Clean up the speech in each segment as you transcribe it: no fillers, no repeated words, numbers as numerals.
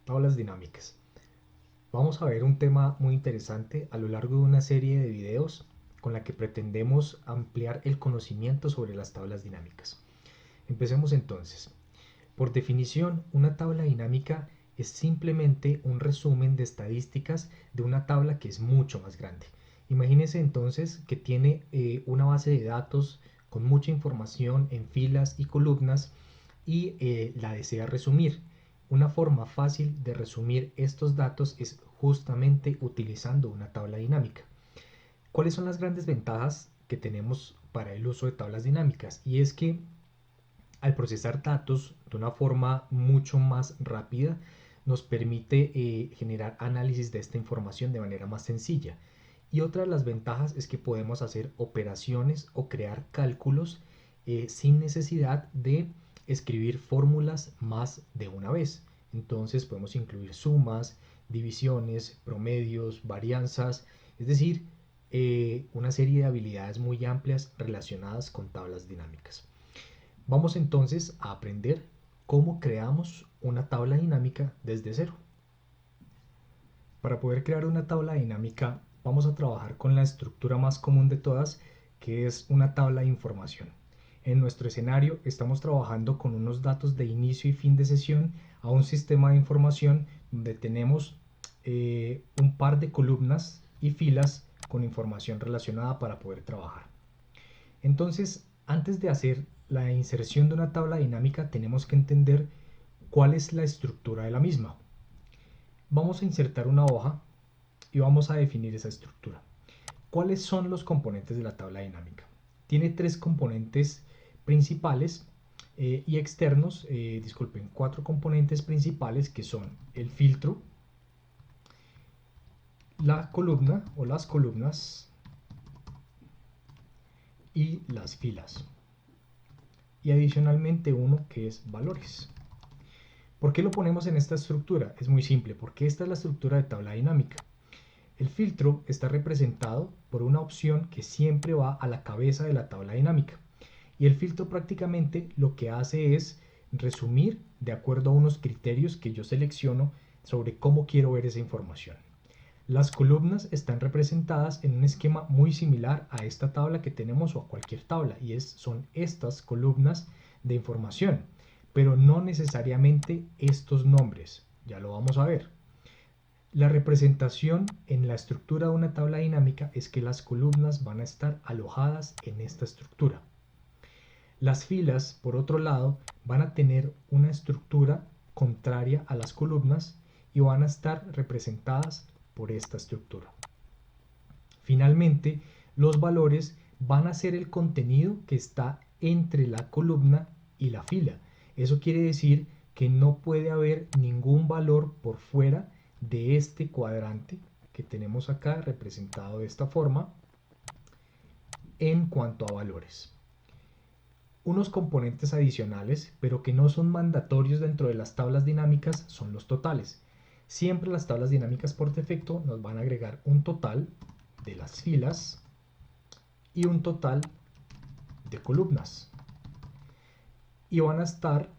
Tablas dinámicas. Vamos a ver un tema muy interesante a lo largo de una serie de videos con la que pretendemos ampliar el conocimiento sobre las tablas dinámicas. Empecemos entonces. Por definición, una tabla dinámica es simplemente un resumen de estadísticas de una tabla que es mucho más grande. Imagínense entonces que tiene una base de datos con mucha información en filas y columnas y la desea resumir. Una forma fácil de resumir estos datos es justamente utilizando una tabla dinámica. ¿Cuáles son las grandes ventajas que tenemos para el uso de tablas dinámicas? Y es que al procesar datos de una forma mucho más rápida, nos permite generar análisis de esta información de manera más sencilla. Y otra de las ventajas es que podemos hacer operaciones o crear cálculos sin necesidad de escribir fórmulas más de una vez. Entonces podemos incluir sumas, divisiones, promedios, varianzas, es decir, una serie de habilidades muy amplias relacionadas con tablas dinámicas. Vamos entonces a aprender cómo creamos una tabla dinámica desde cero. Para poder crear una tabla dinámica vamos a trabajar con la estructura más común de todas, que es una tabla de información. En nuestro escenario estamos trabajando con unos datos de inicio y fin de sesión a un sistema de información donde tenemos un par de columnas y filas con información relacionada para poder trabajar. Entonces, antes de hacer la inserción de una tabla dinámica, tenemos que entender cuál es la estructura de la misma. Vamos a insertar una hoja y vamos a definir esa estructura. ¿Cuáles son los componentes de la tabla dinámica? Tiene tres componentes principales y externos, cuatro componentes principales que son el filtro, la columna o las columnas y las filas. Y adicionalmente uno que es valores. ¿Por qué lo ponemos en esta estructura? Es muy simple, porque esta es la estructura de tabla dinámica. El filtro está representado por una opción que siempre va a la cabeza de la tabla dinámica. Y el filtro prácticamente lo que hace es resumir de acuerdo a unos criterios que yo selecciono sobre cómo quiero ver esa información. Las columnas están representadas en un esquema muy similar a esta tabla que tenemos o a cualquier tabla y son estas columnas de información, pero no necesariamente estos nombres. Ya lo vamos a ver. La representación en la estructura de una tabla dinámica es que las columnas van a estar alojadas en esta estructura. Las filas, por otro lado, van a tener una estructura contraria a las columnas y van a estar representadas por esta estructura. Finalmente, los valores van a ser el contenido que está entre la columna y la fila. Eso quiere decir que no puede haber ningún valor por fuera de este cuadrante que tenemos acá representado de esta forma en cuanto a valores. Unos componentes adicionales, pero que no son mandatorios dentro de las tablas dinámicas, son los totales. Siempre las tablas dinámicas por defecto nos van a agregar un total de las filas y un total de columnas. Y van a estar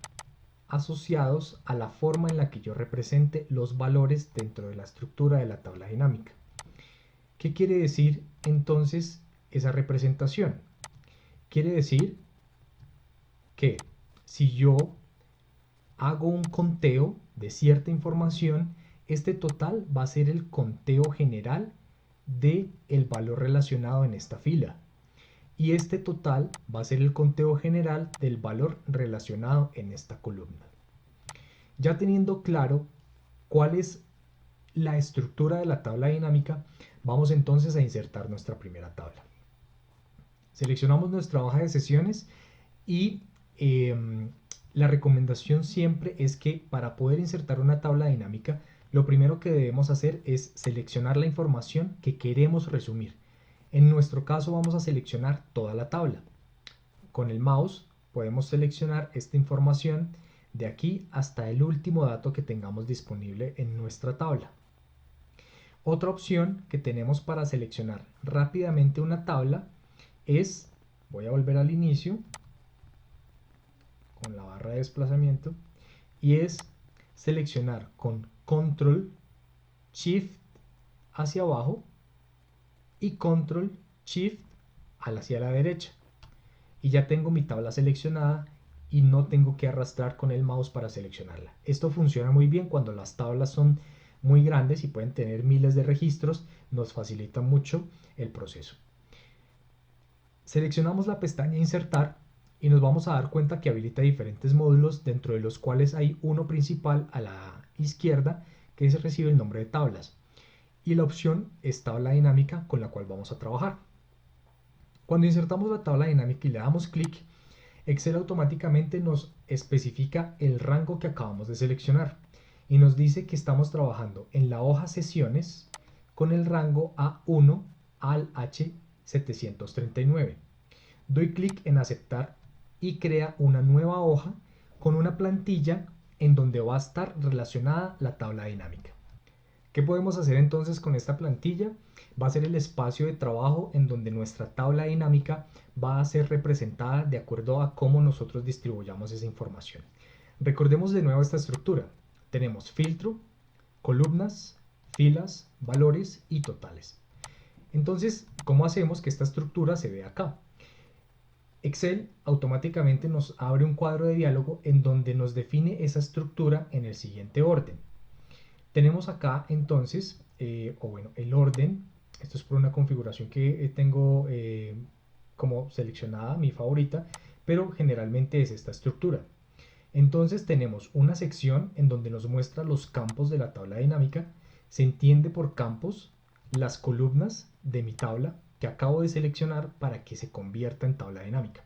asociados a la forma en la que yo represente los valores dentro de la estructura de la tabla dinámica. ¿Qué quiere decir entonces esa representación? Quiere decir que si yo hago un conteo de cierta información, este total va a ser el conteo general del valor relacionado en esta fila. Y este total va a ser el conteo general del valor relacionado en esta columna. Ya teniendo claro cuál es la estructura de la tabla dinámica, vamos entonces a insertar nuestra primera tabla. Seleccionamos nuestra hoja de sesiones y la recomendación siempre es que para poder insertar una tabla dinámica, lo primero que debemos hacer es seleccionar la información que queremos resumir. En nuestro caso vamos a seleccionar toda la tabla. Con el mouse podemos seleccionar esta información de aquí hasta el último dato que tengamos disponible en nuestra tabla. Otra opción que tenemos para seleccionar rápidamente una tabla es, voy a volver al inicio con la barra de desplazamiento, y es seleccionar con Control Shift hacia abajo y Control Shift hacia la derecha. Y ya tengo mi tabla seleccionada y no tengo que arrastrar con el mouse para seleccionarla. Esto funciona muy bien cuando las tablas son muy grandes y pueden tener miles de registros, nos facilita mucho el proceso. Seleccionamos la pestaña Insertar y nos vamos a dar cuenta que habilita diferentes módulos, dentro de los cuales hay uno principal a la izquierda que recibe el nombre de tablas, y la opción es tabla dinámica, con la cual vamos a trabajar. Cuando insertamos la tabla dinámica y le damos clic, Excel automáticamente nos especifica el rango que acabamos de seleccionar y nos dice que estamos trabajando en la hoja sesiones con el rango A1 al H739. Doy clic en aceptar y crea una nueva hoja con una plantilla en donde va a estar relacionada la tabla dinámica. ¿Qué podemos hacer entonces con esta plantilla? Va a ser el espacio de trabajo en donde nuestra tabla dinámica va a ser representada de acuerdo a cómo nosotros distribuyamos esa información. Recordemos de nuevo esta estructura. Tenemos filtro, columnas, filas, valores y totales. Entonces, ¿cómo hacemos que esta estructura se vea acá? Excel automáticamente nos abre un cuadro de diálogo en donde nos define esa estructura en el siguiente orden. Tenemos acá entonces, el orden. Esto es por una configuración que tengo como seleccionada, mi favorita, pero generalmente es esta estructura. Entonces tenemos una sección en donde nos muestra los campos de la tabla dinámica. Se entiende por campos las columnas de mi tabla que acabo de seleccionar para que se convierta en tabla dinámica.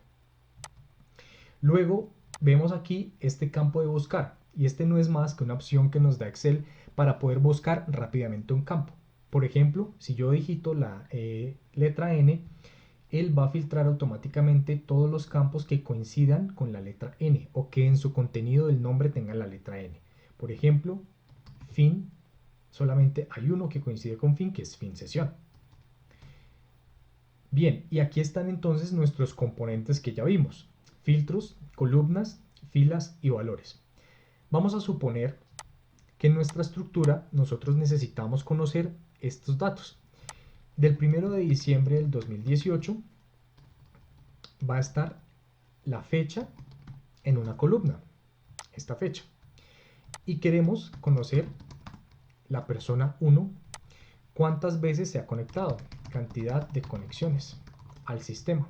Luego vemos aquí este campo de buscar, y este no es más que una opción que nos da Excel para poder buscar rápidamente un campo. Por ejemplo, si yo digito la letra N, él va a filtrar automáticamente todos los campos que coincidan con la letra N o que en su contenido del nombre tengan la letra N. Por ejemplo, fin, solamente hay uno que coincide con fin, que es fin sesión. Bien, y aquí están entonces nuestros componentes que ya vimos: filtros, columnas, filas y valores. Vamos a suponer que en nuestra estructura nosotros necesitamos conocer estos datos. Del 1 de diciembre del 2018 va a estar la fecha en una columna, esta fecha. Y queremos conocer la persona 1, cuántas veces se ha conectado, cantidad de conexiones al sistema.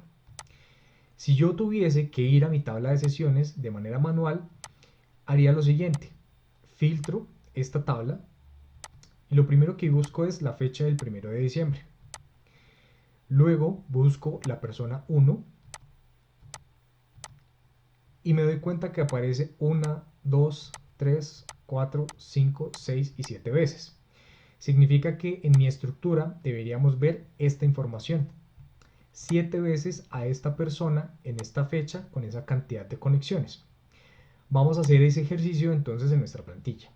Si yo tuviese que ir a mi tabla de sesiones de manera manual, haría lo siguiente: filtro esta tabla y lo primero que busco es la fecha del 1 de diciembre. Luego busco la persona 1 y me doy cuenta que aparece 1, 2, 3, 4, 5, 6 y 7 veces. Significa que en mi estructura deberíamos ver esta información: 7 veces a esta persona en esta fecha con esa cantidad de conexiones. Vamos a hacer ese ejercicio entonces en nuestra plantilla.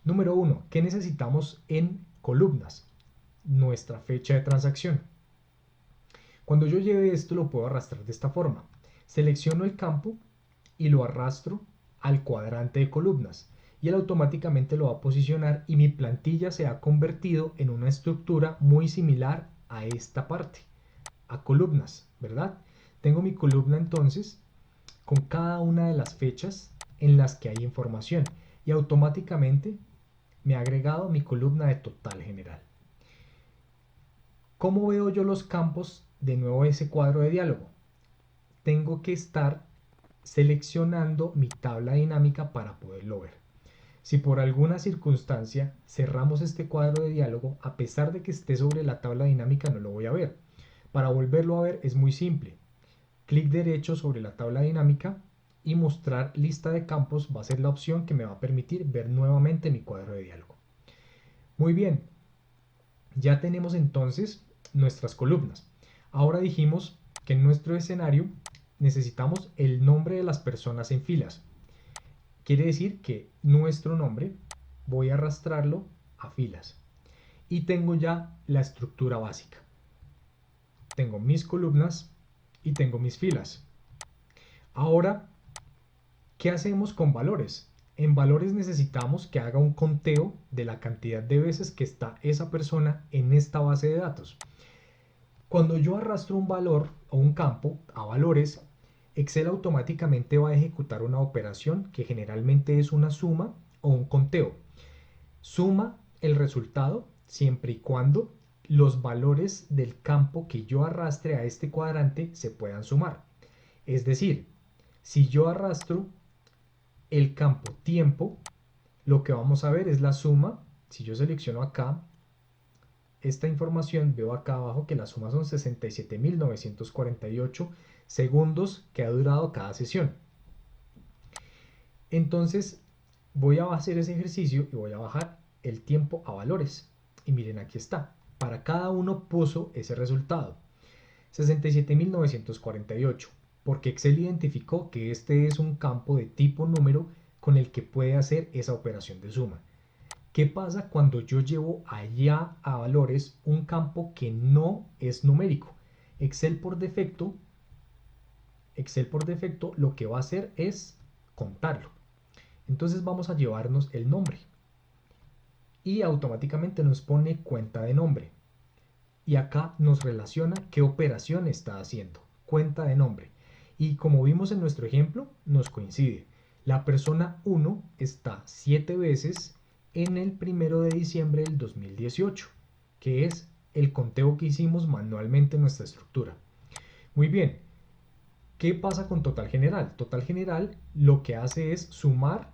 Número 1. ¿Qué necesitamos en columnas? Nuestra fecha de transacción. Cuando yo lleve esto, lo puedo arrastrar de esta forma. Selecciono el campo y lo arrastro al cuadrante de columnas, y él automáticamente lo va a posicionar y mi plantilla se ha convertido en una estructura muy similar a esta parte, a columnas, ¿verdad? Tengo mi columna entonces con cada una de las fechas en las que hay información, y automáticamente me ha agregado mi columna de total general. ¿Cómo veo yo los campos de nuevo ese cuadro de diálogo? Tengo que estar seleccionando mi tabla dinámica para poderlo ver. Si por alguna circunstancia cerramos este cuadro de diálogo, a pesar de que esté sobre la tabla dinámica, no lo voy a ver. Para volverlo a ver es muy simple. Clic derecho sobre la tabla dinámica y mostrar lista de campos va a ser la opción que me va a permitir ver nuevamente mi cuadro de diálogo. Muy bien, ya tenemos entonces nuestras columnas. Ahora dijimos que en nuestro escenario necesitamos el nombre de las personas en filas. Quiere decir que nuestro nombre voy a arrastrarlo a filas. Y tengo ya la estructura básica. Tengo mis columnas y tengo mis filas. Ahora, ¿qué hacemos con valores? En valores necesitamos que haga un conteo de la cantidad de veces que está esa persona en esta base de datos. Cuando yo arrastro un valor o un campo a valores, Excel automáticamente va a ejecutar una operación que generalmente es una suma o un conteo. Suma el resultado siempre y cuando los valores del campo que yo arrastre a este cuadrante se puedan sumar. Es decir, si yo arrastro el campo tiempo, lo que vamos a ver es la suma. Si yo selecciono acá esta información, veo acá abajo que la suma son 67.948 segundos que ha durado cada sesión. Entonces voy a hacer ese ejercicio y voy a bajar el tiempo a valores. Y miren, aquí está. Para cada uno puso ese resultado. 67.948. Porque Excel identificó que este es un campo de tipo número con el que puede hacer esa operación de suma. ¿Qué pasa cuando yo llevo allá a valores un campo que no es numérico? Excel por defecto lo que va a hacer es contarlo. Entonces vamos a llevarnos el nombre y automáticamente nos pone cuenta de nombre. Y acá nos relaciona qué operación está haciendo, cuenta de nombre. Y como vimos en nuestro ejemplo, nos coincide. La persona 1 está 7 veces en el 1 de diciembre del 2018, que es el conteo que hicimos manualmente en nuestra estructura. Muy bien, ¿qué pasa con total general? Total general lo que hace es sumar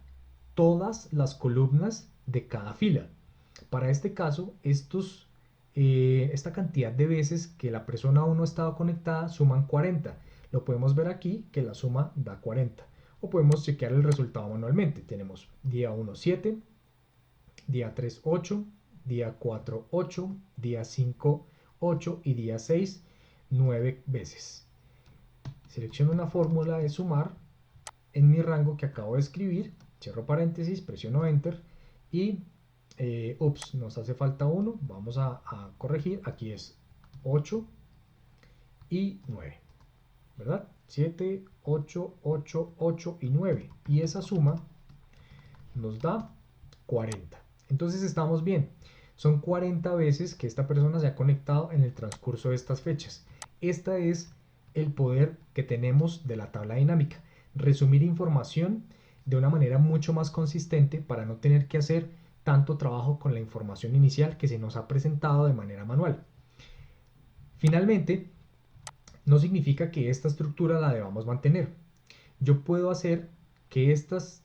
todas las columnas de cada fila. Para este caso, esta cantidad de veces que la persona 1 estaba conectada suman 40. Lo podemos ver aquí que la suma da 40. O podemos chequear el resultado manualmente. Tenemos día 1, 7, día 3, 8, día 4, 8, día 5, 8 y día 6, 9 veces. Selecciono una fórmula de sumar en mi rango que acabo de escribir, cierro paréntesis, presiono Enter y nos hace falta 1, vamos a corregir, aquí es 8 y 9, ¿verdad? 7, 8, 8, 8 y 9, y esa suma nos da 40. Entonces estamos bien, son 40 veces que esta persona se ha conectado en el transcurso de estas fechas. Esta es el poder que tenemos de la tabla dinámica, resumir información de una manera mucho más consistente para no tener que hacer tanto trabajo con la información inicial que se nos ha presentado de manera manual. Finalmente, no significa que esta estructura la debamos mantener. Yo puedo hacer que estas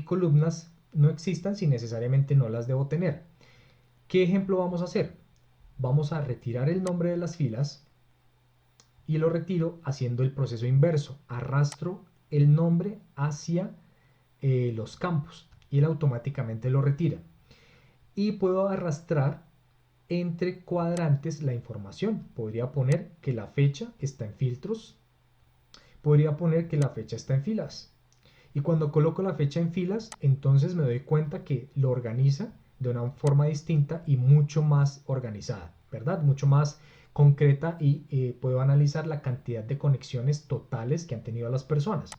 columnas no existan si necesariamente no las debo tener. ¿Qué ejemplo vamos a hacer? Vamos a retirar el nombre de las filas y lo retiro haciendo el proceso inverso. Arrastro el nombre hacia los campos y él automáticamente lo retira. Y puedo arrastrar entre cuadrantes la información. Podría poner que la fecha está en filtros. Podría poner que la fecha está en filas. Y cuando coloco la fecha en filas, entonces me doy cuenta que lo organiza de una forma distinta y mucho más organizada, ¿verdad? Mucho más concreta y puedo analizar la cantidad de conexiones totales que han tenido las personas.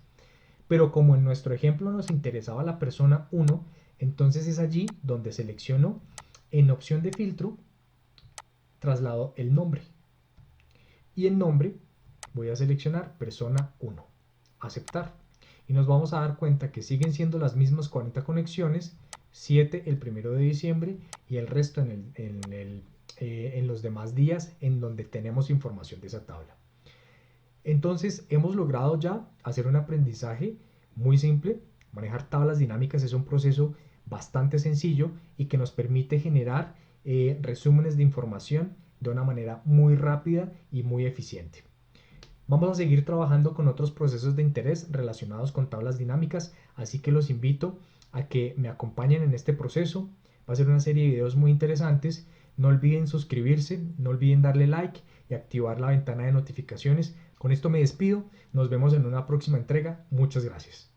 Pero como en nuestro ejemplo nos interesaba la persona 1, entonces es allí donde selecciono en opción de filtro, traslado el nombre. Y en nombre voy a seleccionar persona 1, aceptar. Y nos vamos a dar cuenta que siguen siendo las mismas 40 conexiones, 7 el 1 de diciembre y el resto en los demás días en donde tenemos información de esa tabla. Entonces hemos logrado ya hacer un aprendizaje muy simple. Manejar tablas dinámicas es un proceso bastante sencillo y que nos permite generar resúmenes de información de una manera muy rápida y muy eficiente. Vamos a seguir trabajando con otros procesos de interés relacionados con tablas dinámicas, así que los invito a que me acompañen en este proceso. Va a ser una serie de videos muy interesantes. No olviden suscribirse, no olviden darle like y activar la ventana de notificaciones. Con esto me despido. Nos vemos en una próxima entrega. Muchas gracias.